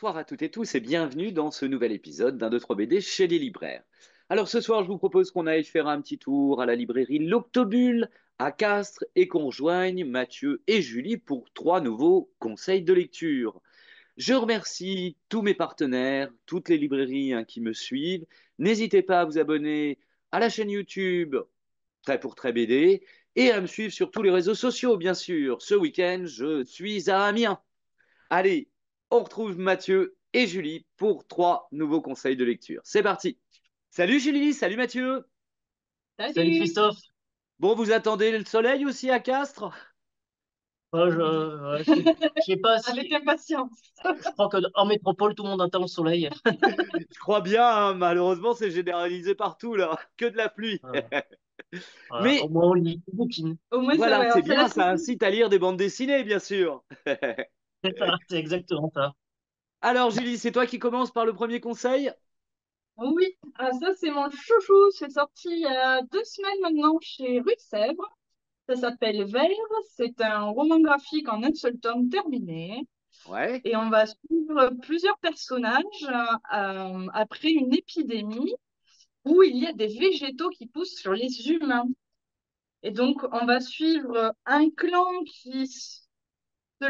bonsoir à toutes et tous et bienvenue dans ce nouvel épisode d'un 2-3 BD chez les libraires. Alors ce soir, je vous propose qu'on aille faire un petit tour à la librairie L'Octobule à Castres et qu'on rejoigne Mathieu et Julie pour 3 nouveaux conseils de lecture. Je remercie tous mes partenaires, toutes les librairies qui me suivent. N'hésitez pas à vous abonner à la chaîne YouTube Trait pour Trait BD et à me suivre sur tous les réseaux sociaux, bien sûr. Ce week-end, je suis à Amiens. Allez, on retrouve Mathieu et Julie pour 3 nouveaux conseils de lecture. C'est parti. Salut Julie, salut Mathieu. Salut Salut! Christophe. Bon, vous attendez le soleil aussi à Castres? Je sais pas Avec si. impatience. Je crois qu'en métropole, tout le monde attend le soleil. Je crois bien, malheureusement c'est généralisé partout là, que de la pluie. Voilà. Voilà. Au Mais moins, on lit, on bouquine. Au moins, ça, voilà, ouais, c'est on fait la bien, ça cuisine. incite à lire des bandes dessinées, bien sûr. C'est ça, c'est exactement ça. Alors Julie, c'est toi qui commences par le premier conseil? Oui, ça, c'est mon chouchou. C'est sorti il y a 2 semaines maintenant chez Rue de Sèvres. Ça s'appelle Vert. C'est un roman graphique en un seul tome terminé. Ouais, Et on va suivre plusieurs personnages après une épidémie où il y a des végétaux qui poussent sur les humains. Et donc, on va suivre un clan qui se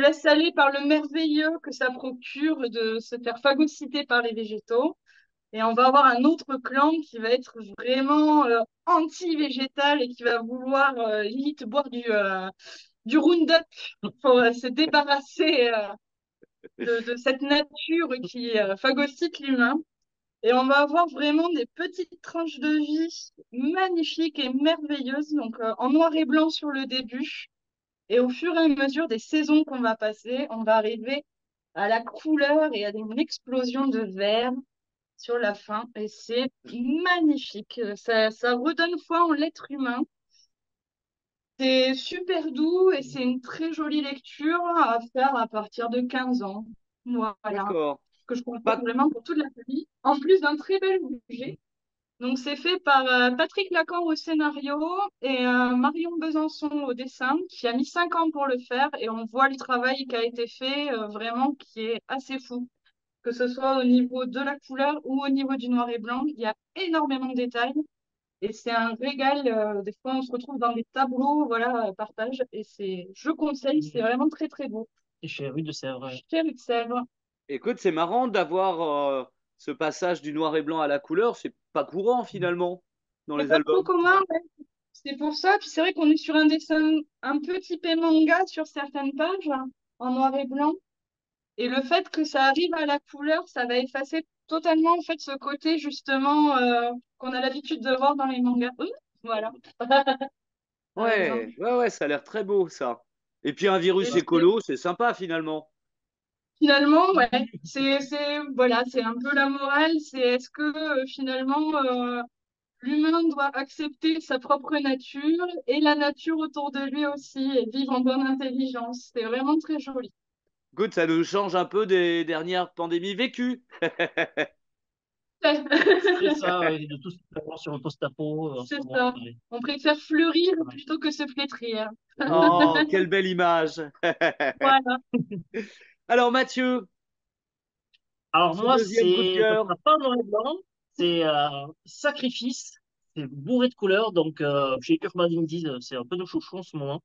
laisse aller par le merveilleux que ça procure de se faire phagocyter par les végétaux. Et on va avoir un autre clan qui va être vraiment anti-végétal et qui va vouloir limite boire du Roundup pour se débarrasser de cette nature qui phagocyte l'humain. Et on va avoir vraiment des petites tranches de vie magnifiques et merveilleuses, donc en noir et blanc sur le début. Et au fur et à mesure des saisons qu'on va passer, on va arriver à la couleur et à une explosion de vert sur la fin. Et c'est magnifique. Ça redonne foi en l'être humain. C'est super doux et c'est une très jolie lecture à faire à partir de 15 ans. Voilà. d'accord. Que je conseille Pas- vraiment pour toute la famille. En plus d'un très bel budget. Donc, c'est fait par Patrick Lacan au scénario et Marion Besançon au dessin, qui a mis 5 ans pour le faire. Et on voit le travail qui a été fait, vraiment, qui est assez fou. Que ce soit au niveau de la couleur ou au niveau du noir et blanc, il y a énormément de détails. Et c'est un régal. Des fois, on se retrouve dans des tableaux, voilà, partage. Et je conseille, c'est vraiment très, très beau. Et chez Rue de Sèvres. Chérie de Sèvres. Écoute, c'est marrant d'avoir ce passage du noir et blanc à la couleur, c'est pas courant finalement dans C'est les pas trop albums. commun, ouais. C'est pour ça. Puis c'est vrai qu'on est sur un dessin un peu typé manga sur certaines pages, hein, en noir et blanc. Et le fait que ça arrive à la couleur, ça va effacer totalement en fait ce côté justement qu'on a l'habitude de voir dans les mangas. Voilà, par exemple. Ouais, ouais, ouais, ça a l'air très beau ça. Et puis un Et virus écolo, c'est sympa finalement. finalement, ouais, voilà, c'est un peu la morale. C'est est-ce que finalement l'humain doit accepter sa propre nature et la nature autour de lui aussi et vivre en bonne intelligence. C'est vraiment très joli. Écoute, ça nous change un peu des dernières pandémies vécues. C'est ça, de tout ce qui est sur le post-apo en ce C'est moment. ça. Ouais. On préfère fleurir Ouais. plutôt que se flétrir. Oui, Oh, quelle belle image. Voilà. Alors Mathieu, alors ce moi, deuxième coup de ça cœur. sera pas en noir et blanc, c'est Sacrifice. C'est bourré de couleurs, donc chez Urban Indies, c'est un peu nos chouchous en ce moment.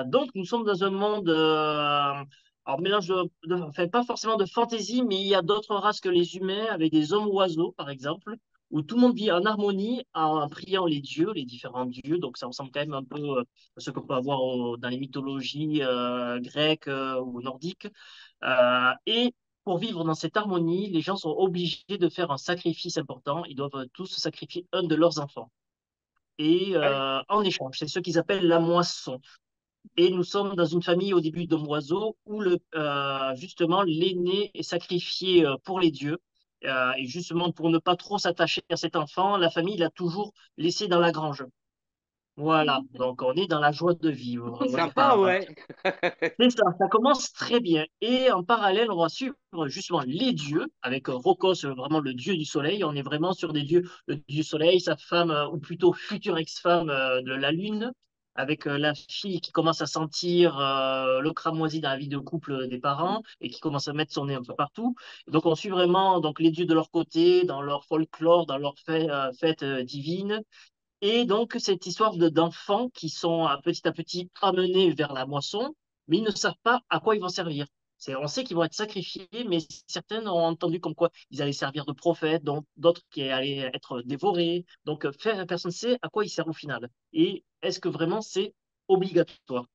Donc, nous sommes dans un monde, alors mélange enfin, pas forcément de fantaisie, mais il y a d'autres races que les humains, avec des hommes-oiseaux, par exemple, où tout le monde vit en harmonie en priant les dieux, les différents dieux. Donc, ça ressemble quand même un peu à ce qu'on peut avoir dans les mythologies grecques ou nordiques. Et pour vivre dans cette harmonie, les gens sont obligés de faire un sacrifice important. Ils doivent tous sacrifier un de leurs enfants. Et Ouais. en échange, c'est ce qu'ils appellent la moisson. Et nous sommes dans une famille au début d'Homme Oiseau où justement l'aîné est sacrifié pour les dieux. Et justement, pour ne pas trop s'attacher à cet enfant, la famille l'a toujours laissé dans la grange. Voilà, donc on est dans la joie de vivre. Sympa, Voilà. ouais. C'est ça, ça commence très bien. Et en parallèle, on va suivre justement les dieux, avec Rokos, vraiment le dieu du soleil. On est vraiment sur des dieux, le dieu soleil, sa femme, ou plutôt future ex-femme de la lune. avec la fille qui commence à sentir le cramoisi dans la vie de couple des parents et qui commence à mettre son nez un peu partout. Donc on suit vraiment donc les dieux de leur côté, dans leur folklore, dans leur fête divine. Et donc cette histoire d'enfants qui sont petit à petit amenés vers la moisson, mais ils ne savent pas à quoi ils vont servir. On sait qu'ils vont être sacrifiés, mais certains ont entendu comme quoi ils allaient servir de prophètes, d'autres qui allaient être dévorés. Donc, personne ne sait à quoi ils servent au final. Et est-ce que vraiment c'est obligatoire?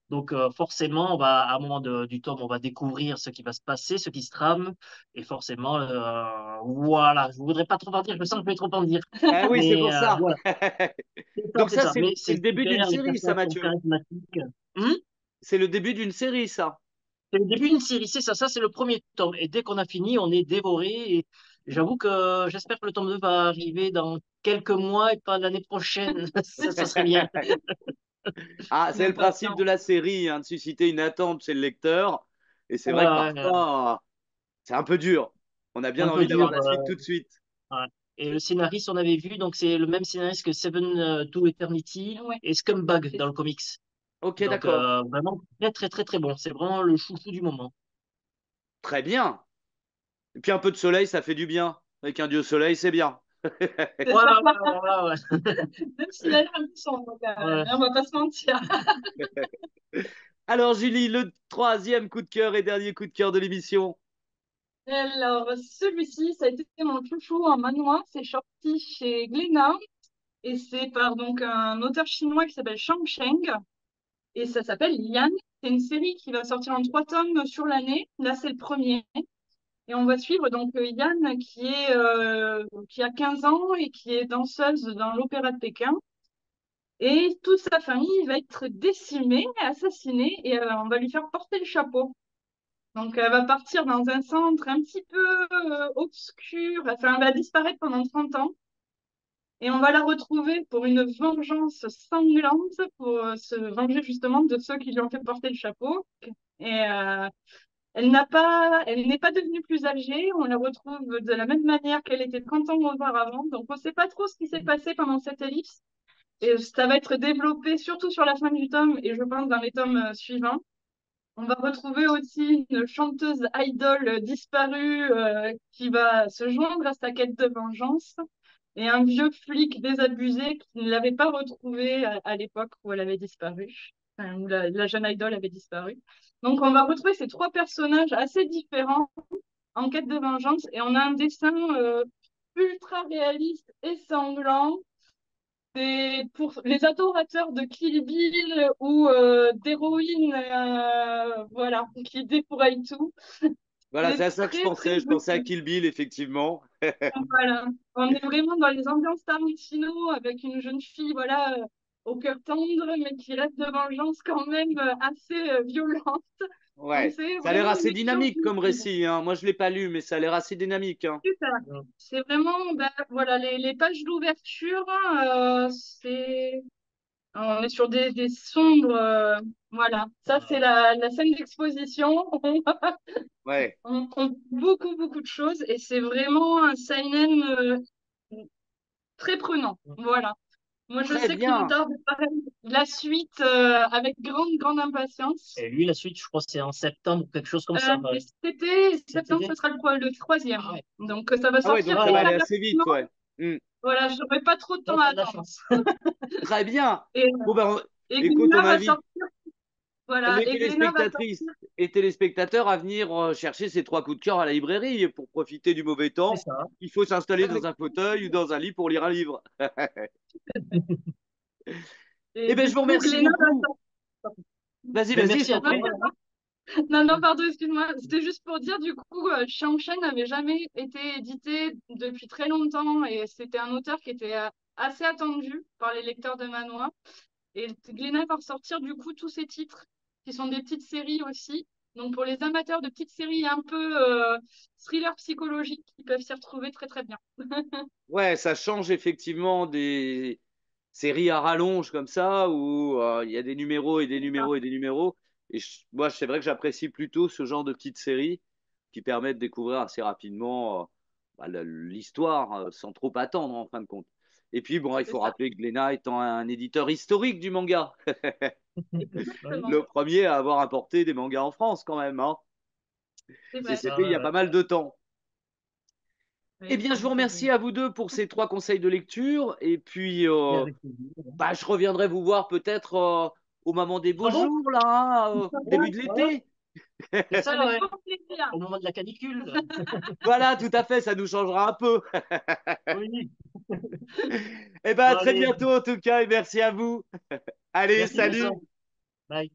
Donc, forcément, à un moment du tome, on va découvrir ce qui va se passer, ce qui se trame. Et forcément, voilà, je ne voudrais pas trop en dire, je sens que je vais trop en dire. Ah oui, c'est Mais pour ça. voilà, c'est ça, Donc c'est ça, ça. c'est Mais c'est c'est le début d'une super, les série, ça, personnages sont Mathieu. charismatiques. Hum. C'est le début d'une série, ça. C'est le début d'une série, c'est ça, c'est le premier tome. Et dès qu'on a fini, on est dévoré. Et j'avoue que j'espère que le tome 2 va arriver dans quelques mois et pas l'année prochaine. Ça serait bien. Ah, On c'est est le principe de impatient. la série, hein, de susciter une attente chez le lecteur. Et c'est Ouais, vrai que ouais, ouais. parfois, c'est un peu dur. On a C'est bien un peu envie d'avoir dur. la suite tout de suite. Ouais. Et le scénariste, on avait vu, donc c'est le même scénariste que Seven to Eternity Ouais. et Scumbag dans le comics. Ok, Donc d'accord. vraiment très très très très bon. C'est vraiment le chouchou du moment. Très bien. Et puis un peu de soleil, ça fait du bien. Avec un dieu soleil, c'est bien. C'est Ouais, ça. ouais, ouais, ouais, Même s'il a l'air un peu sombre quand ouais. même, Ouais. hein, on va pas se mentir. Alors, Julie, le troisième coup de cœur et dernier coup de cœur de l'émission. Alors, celui-ci, ça a été mon chouchou en manoir. C'est sorti chez Glénat et c'est par donc un auteur chinois qui s'appelle Shang Sheng et ça s'appelle Yan. C'est une série qui va sortir en 3 tomes sur l'année. Là, c'est le premier. Et on va suivre donc Yan qui a 15 ans et qui est danseuse dans l'Opéra de Pékin. Et toute sa famille va être décimée, assassinée, et on va lui faire porter le chapeau. Donc, elle va partir dans un centre un petit peu obscur, enfin, elle va disparaître pendant 30 ans, et on va la retrouver pour une vengeance sanglante, pour se venger justement de ceux qui lui ont fait porter le chapeau. Et elle n'est pas devenue plus âgée, on la retrouve de la même manière qu'elle était 30 ans auparavant, donc on ne sait pas trop ce qui s'est passé pendant cette ellipse. Et ça va être développé surtout sur la fin du tome et je pense dans les tomes suivants. On va retrouver aussi une chanteuse idol disparue qui va se joindre à sa quête de vengeance et un vieux flic désabusé qui ne l'avait pas retrouvée à l'époque où elle avait disparu, enfin, où la jeune idol avait disparu. Donc on va retrouver ces trois personnages assez différents en quête de vengeance et on a un dessin ultra réaliste et sanglant c'est pour les adorateurs de Kill Bill ou d'héroïne, voilà, qui défouraille tout. Voilà, c'est C'est à ça que je très, très pensais. Je pensais à joli. Kill Bill, effectivement. Voilà. On est vraiment dans les ambiances Tarantino avec une jeune fille, voilà, au cœur tendre, mais qui reste de vengeance quand même assez violente. Donc Ouais, c'est ça a l'air vraiment une assez lecture dynamique comme utile. récit, hein. Moi, je l'ai pas lu, mais ça a l'air assez dynamique, hein. Super. Mm. C'est vraiment, ben, voilà, les pages d'ouverture, c'est on est sur des sombres. Voilà. Ça, c'est la scène d'exposition. Ouais, On voit beaucoup, beaucoup de choses et c'est vraiment un seinen très prenant. Voilà. Moi, je très sais que je bien. tarde la suite avec grande, grande impatience. Et lui, la suite, je crois que c'est en septembre ou quelque chose comme ça. Et cet été, Cet septembre, ce été? sera le troisième. Ah ouais. Donc, ça va Ah ouais, sortir donc ça Ouais, va ouais. aller hyper assez vite, rapidement. ouais. Hmm. Voilà, je n'aurai pas trop de temps Là, à t'as de la attendre. chance. Très bien. Et, Bon, ben, et écoute, Glénat on va invite sortir. Voilà. les Et Glénat va téléspectatrices sortir. et téléspectateurs à venir chercher ces trois coups de cœur à la librairie pour profiter du mauvais C'est temps. ça. Il faut s'installer Avec dans un fauteuil ou plaisir. dans un lit pour lire un livre. Et Eh bien, je du vous coup, remercie Glénat va beaucoup. sortir. Vas-y, Ben, vas-y, je merci à t'en toi. prie. Ouais. Non, non, pardon, excuse-moi. C'était juste pour dire, du coup, Shang-Chi n'avait jamais été édité depuis très longtemps et c'était un auteur qui était assez attendu par les lecteurs de Manoir. Et Glénat va ressortir, du coup, tous ces titres qui sont des petites séries aussi. Donc, pour les amateurs de petites séries un peu thriller psychologiques, ils peuvent s'y retrouver très, très bien. Ouais, ça change effectivement des séries à rallonge comme ça où il y a des numéros et des C'est ça. numéros et des numéros. Et moi, c'est vrai que j'apprécie plutôt ce genre de petites séries qui permettent de découvrir assez rapidement. bah, l'histoire sans trop attendre en fin de compte. Et puis, bon, il C'est faut ça, rappeler que Glénat étant un éditeur historique du manga, Oui, exactement. le premier à avoir importé des mangas en France quand même, hein. C'est Et vrai. ça, c'était il y ouais, a ouais. pas mal de temps. Eh Oui, bien, je vous donc, remercie à vous deux pour ces 3 conseils de lecture. Et puis, Et avec plaisir. bah, je reviendrai vous voir peut-être au moment des beaux Bravo! jours, là, hein, Ouais, début de ouais, l'été. c'est ça, avec ouais. grand plaisir. Au moment de la canicule. Voilà, tout à fait, ça nous changera un peu. Oui. Eh ben, à Bon, très allez, bientôt en tout cas, et merci à vous. Allez, merci pour ça. salut! Bye.